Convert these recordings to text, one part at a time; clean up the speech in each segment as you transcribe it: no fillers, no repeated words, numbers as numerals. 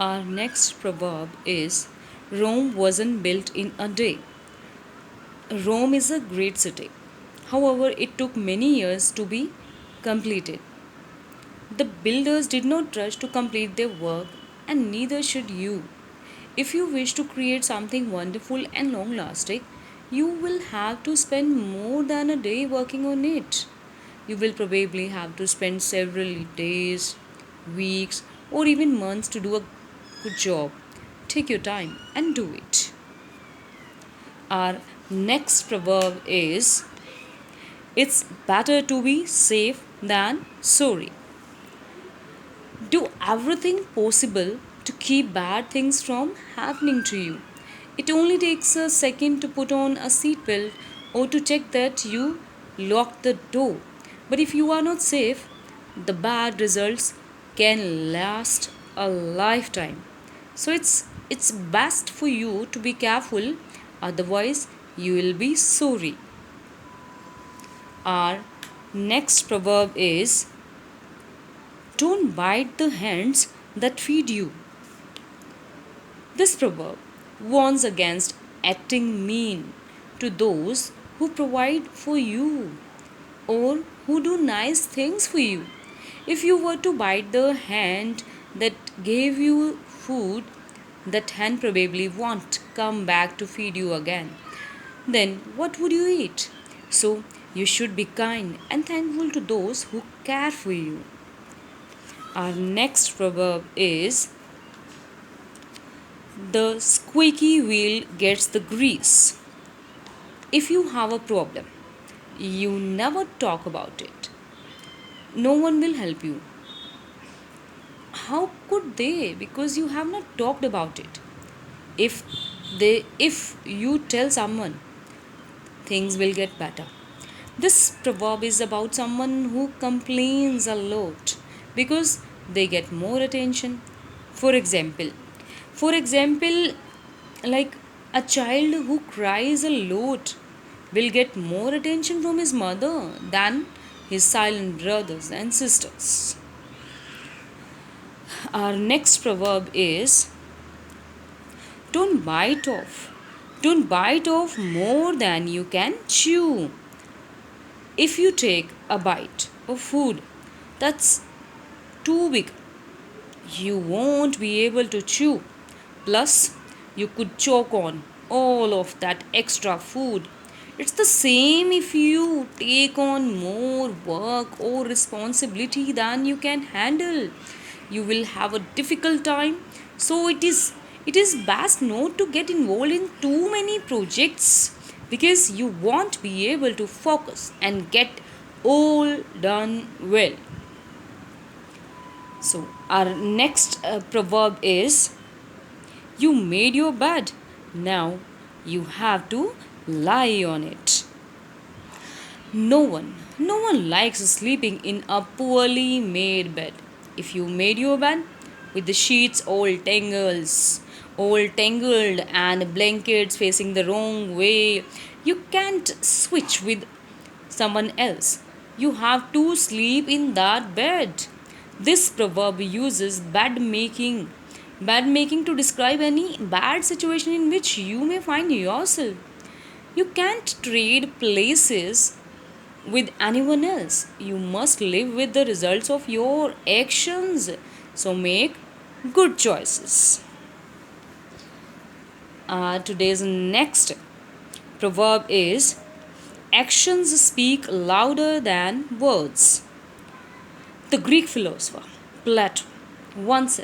Our next proverb is Rome wasn't built in a day. Rome is a great city. However, it took many years to be completed. The builders did not rush to complete their work, and neither should you. If you wish to create something wonderful and long lasting, you will have to spend more than a day working on it. You will probably have to spend several days, weeks, or even months to do a good job. Take your time and do it. Our next proverb is It's better to be safe than sorry. Do everything possible to keep bad things from happening to you. It only takes a second to put on a seatbelt or to check that you lock the door. But if you are not safe, the bad results can last a lifetime. So it's best for you to be careful, otherwise you will be sorry. Our next proverb is don't bite the hands that feed you. This proverb warns against acting mean to those who provide for you or who do nice things for you. If you were to bite the hand that gave you food, that hand probably won't come back to feed you again. Then what would you eat? So you should be kind and thankful to those who care for you. Our next proverb is the squeaky wheel gets the grease. If you have a problem, you never talk about it. No one will help you. How could they? Because you have not talked about it. If if you tell someone, things will get better. This proverb is about someone who complains a lot because they get more attention. For example, for example, like a child who cries a lot will get more attention from his mother than his silent brothers and sisters. Our next proverb is don't bite off. Don't bite off more than you can chew. If you take a bite of food that's too big, you won't be able to chew. Plus, you could choke on all of that extra food. It's the same if you take on more work or responsibility than you can handle. You will have a difficult time. So it is best not to get involved in too many projects because you won't be able to focus and get all done well. So our next proverb is you made your bed. Now you have to lie on it. No one likes sleeping in a poorly made bed. If you made your bed with the sheets all tangled and blankets facing the wrong way, you can't switch with someone else. You have to sleep in that bed. This proverb uses bad making to describe any bad situation in which you may find yourself. You can't trade places with anyone else. You must live with the results of your actions. So make good choices. Today's next proverb is actions speak louder than words. The Greek philosopher Plato once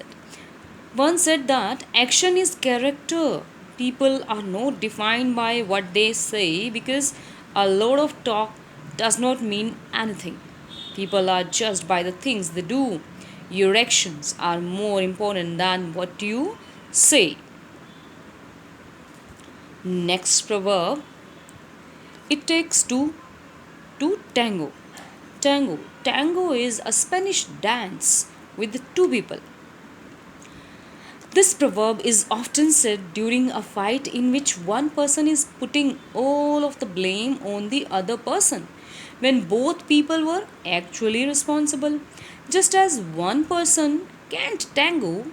said that action is character. People are not defined by what they say because a lot of talk does not mean anything. People are judged by the things they do. Your actions are more important than what you say. Next proverb it takes two to tango. Tango is a Spanish dance with two people. This proverb is often said during a fight in which one person is putting all of the blame on the other person, when both people were actually responsible. Just as one person can't tango,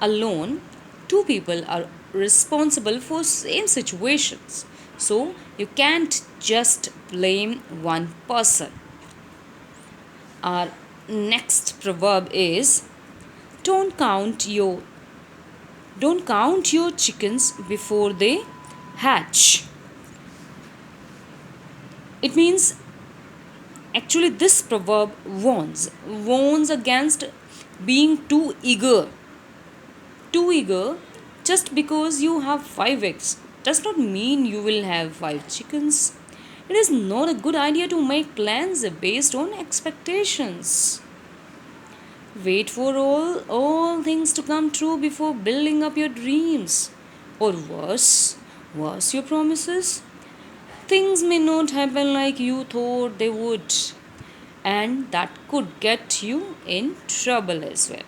alone. Two people are responsible for same situations. So you can't just blame one person. Our next proverb is don't count your don't count your chickens before they hatch. It means actually this proverb warns against being too eager. Just because you have 5 eggs does not mean you will have 5 chickens. It is not a good idea to make plans based on expectations. Wait for all things to come true before building up your dreams. Or worse your promises. Things may not happen like you thought they would, and that could get you in trouble as well.